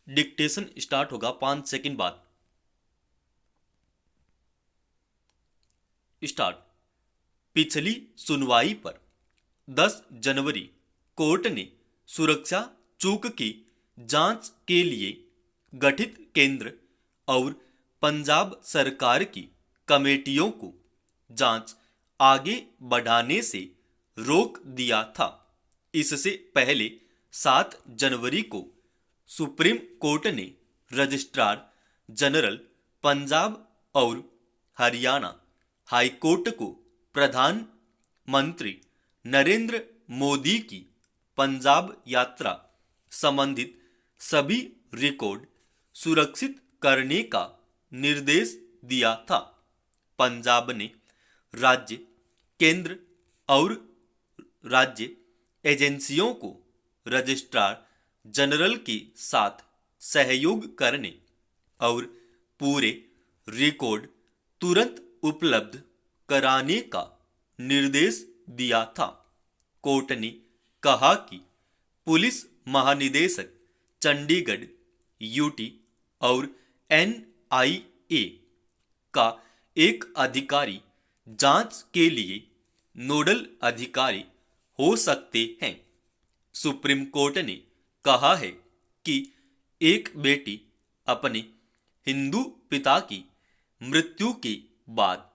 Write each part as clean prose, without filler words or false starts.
Dictation start होगा 5 second बाद। Start. पिछली सुनवाई पर 10 जनवरी कोर्ट ने सुरक्षा चूक की जांच के लिए गठित केंद्र और पंजाब सरकार की कमेटियों को जांच आगे बढ़ाने से रोक दिया था। इससे पहले 7 जनवरी को सुप्रीम कोर्ट ने रजिस्ट्रार जनरल पंजाब और हरियाणा हाईकोर्ट को प्रधानमंत्री नरेंद्र मोदी की पंजाब यात्रा संबंधित सभी रिकॉर्ड सुरक्षित करने का निर्देश दिया था। पंजाब ने राज्य, केंद्र और राज्य एजेंसियों को रजिस्ट्रार जनरल के साथ सहयोग करने और पूरे रिकॉर्ड तुरंत उपलब्ध कराने का निर्देश दिया था। कोर्ट ने कहा कि पुलिस महानिदेशक चंडीगढ़, यूटी और एनआईए का एक अधिकारी जांच के लिए नोडल अधिकारी हो सकते हैं। सुप्रीम कोर्ट ने कहा है कि एक बेटी अपने हिंदू पिता की मृत्यु के बाद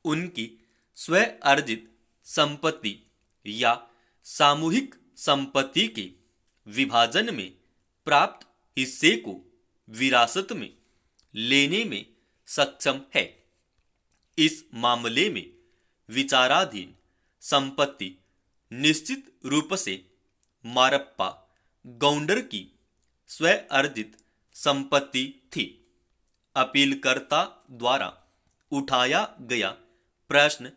उनकी स्व अर्जित संपत्ति या सामूहिक संपत्ति के विभाजन में प्राप्त हिस्से को विरासत में लेने में सक्षम है। इस मामले में विचाराधीन संपत्ति निश्चित रूप से मारप्पा गौंडर की स्व अर्जित संपत्ति थी। अपीलकर्ता द्वारा उठाया गया प्रश्न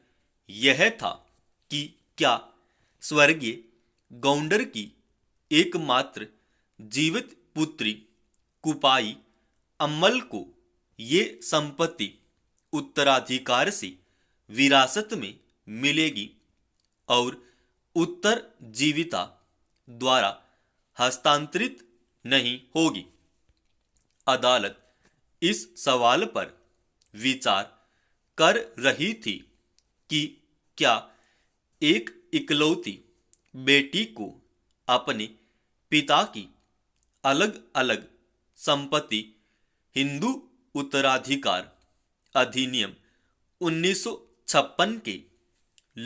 यह था कि क्या स्वर्गीय गौंडर की एकमात्र जीवित पुत्री कुपाई अम्मल को ये संपत्ति उत्तराधिकार से विरासत में मिलेगी और उत्तरजीविता द्वारा हस्तांतरित नहीं होगी। अदालत इस सवाल पर विचार कर रही थी कि क्या एक इकलौती बेटी को अपने पिता की अलग अलग संपत्ति हिंदू उत्तराधिकार अधिनियम 1956 के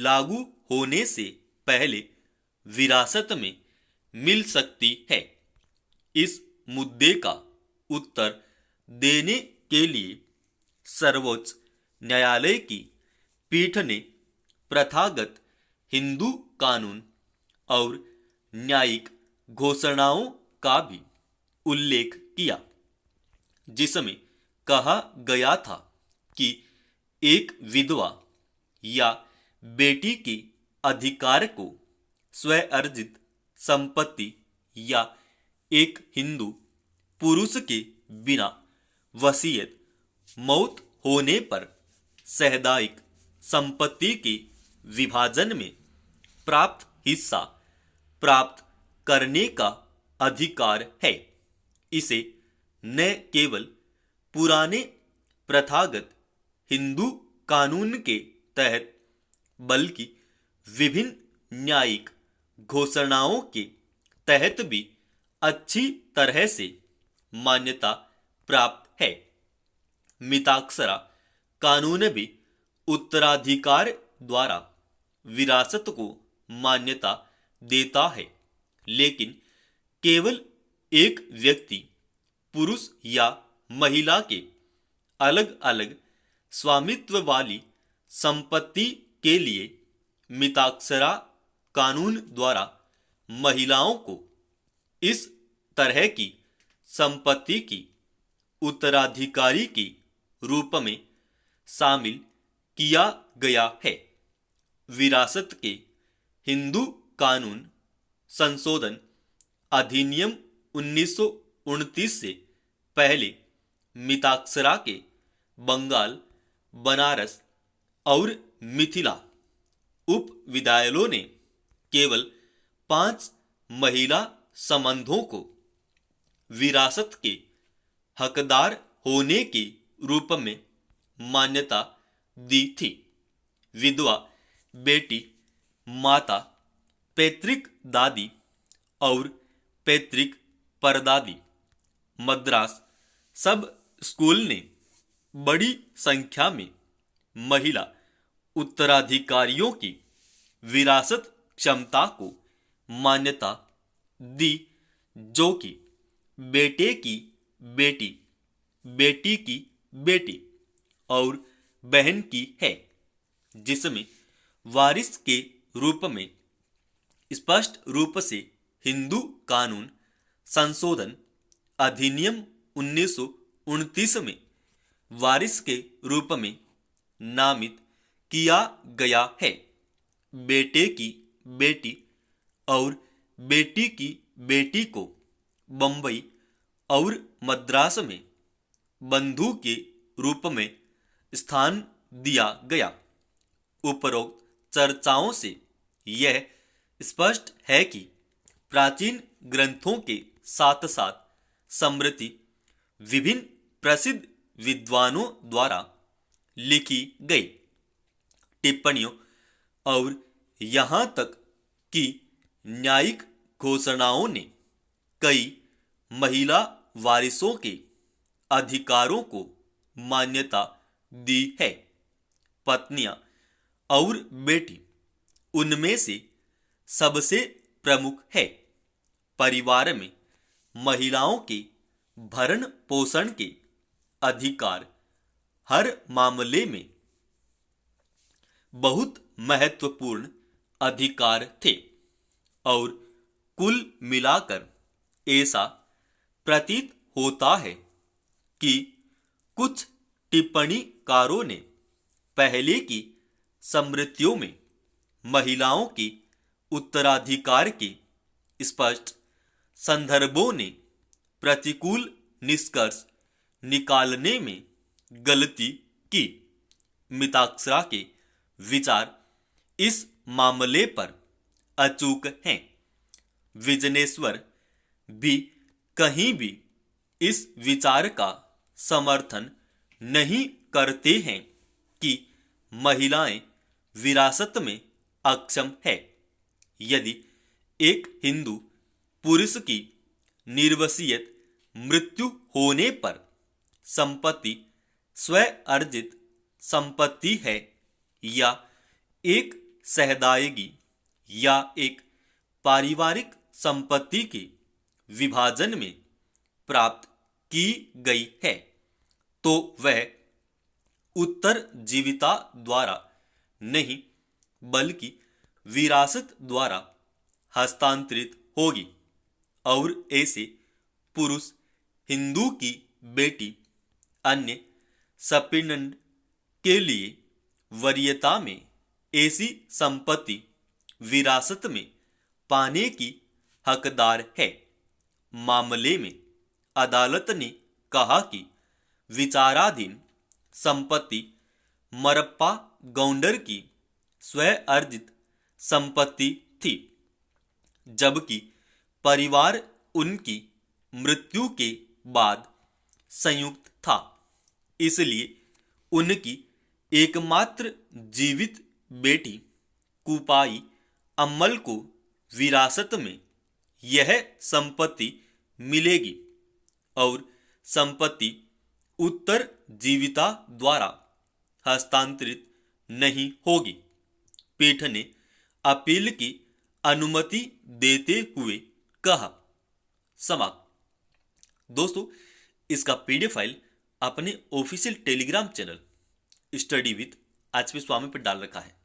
लागू होने से पहले विरासत में मिल सकती है। इस मुद्दे का उत्तर देने के लिए सर्वोच्च न्यायालय की पीठ ने प्रथागत हिंदू कानून और न्यायिक घोषणाओं का भी उल्लेख किया, जिसमें कहा गया था कि एक विधवा या बेटी के अधिकार को स्व अर्जित संपत्ति या एक हिंदू पुरुष के बिना वसीयत मौत होने पर सामुदायिक संपत्ति के विभाजन में प्राप्त हिस्सा प्राप्त करने का अधिकार है। इसे न केवल पुराने प्रथागत हिंदू कानून के तहत बल्कि विभिन्न न्यायिक घोषणाओं के तहत भी अच्छी तरह से मान्यता प्राप्त है। मिताक्षरा कानून भी उत्तराधिकार द्वारा विरासत को मान्यता देता है, लेकिन केवल एक व्यक्ति, पुरुष या महिला के अलग अलग स्वामित्व वाली संपत्ति के लिए मिताक्षरा कानून द्वारा महिलाओं को इस तरह की संपत्ति की उत्तराधिकारी के रूप में शामिल किया गया है। विरासत के हिंदू कानून संशोधन अधिनियम 1929 से पहले मिताक्षरा के बंगाल, बनारस और मिथिला उप विधायलों ने केवल 5 महिला संबंधों को विरासत के हकदार होने के रूप में मान्यता दी थी। विधवा बेटी, माता, पैतृक दादी और पैतृक परदादी। मद्रास सब स्कूल ने बड़ी संख्या में महिला उत्तराधिकारियों की विरासत क्षमता को मान्यता दी, जो कि बेटे की बेटी, बेटी की बेटी और बहन की है, जिसमें वारिस के रूप में स्पष्ट रूप से हिंदू कानून संशोधन अधिनियम 1929 में वारिस के रूप में नामित किया गया है। बेटे की बेटी और बेटी की बेटी को बंबई और मद्रास में बंधु के रूप में स्थान दिया गया। उपरोक्त चर्चाओं से यह स्पष्ट है कि प्राचीन ग्रंथों के साथ साथ स्मृति विभिन्न प्रसिद्ध विद्वानों द्वारा लिखी गई टिप्पणियों और यहाँ तक कि न्यायिक घोषणाओं ने कई महिला वारिसों के अधिकारों को मान्यता दी है। पत्नियां और बेटी उनमें से सबसे प्रमुख है। परिवार में महिलाओं के भरण पोषण के अधिकार हर मामले में बहुत महत्वपूर्ण अधिकार थे और कुल मिलाकर ऐसा प्रतीत होता है कि कुछ टिप्पणीकारों ने पहले की स्मृतियों में महिलाओं के उत्तराधिकार के स्पष्ट संदर्भों ने प्रतिकूल निष्कर्ष निकालने में गलती की। मिताक्षरा के विचार इस मामले पर अचूक हैं। विजनेश्वर भी कहीं भी इस विचार का समर्थन नहीं करते हैं कि महिलाएं विरासत में अक्षम है। यदि एक हिंदू पुरुष की निर्वसीयत मृत्यु होने पर संपत्ति स्व अर्जित संपत्ति है या एक सहदायगी या एक पारिवारिक संपत्ति के विभाजन में प्राप्त की गई है, तो वह उत्तरजीविता द्वारा नहीं बल्कि विरासत द्वारा हस्तांतरित होगी और ऐसे पुरुष हिंदू की बेटी अन्य सपिंड के लिए वरीयता में ऐसी संपत्ति विरासत में पाने की हकदार है। मामले में अदालत ने कहा कि विचाराधीन संपत्ति मरप्पा गौंडर की स्व अर्जित संपत्ति थी, जबकि परिवार उनकी मृत्यु के बाद संयुक्त था। इसलिए उनकी एकमात्र जीवित बेटी कुपाई अम्मल को विरासत में यह संपत्ति मिलेगी और संपत्ति उत्तरजीविता द्वारा हस्तांतरित नहीं होगी। पीठ ने अपील की अनुमति देते हुए कहा। समाप्त। दोस्तों, इसका पीडीएफ फाइल अपने official Telegram channel study with HP Swami पर डाल रखा है।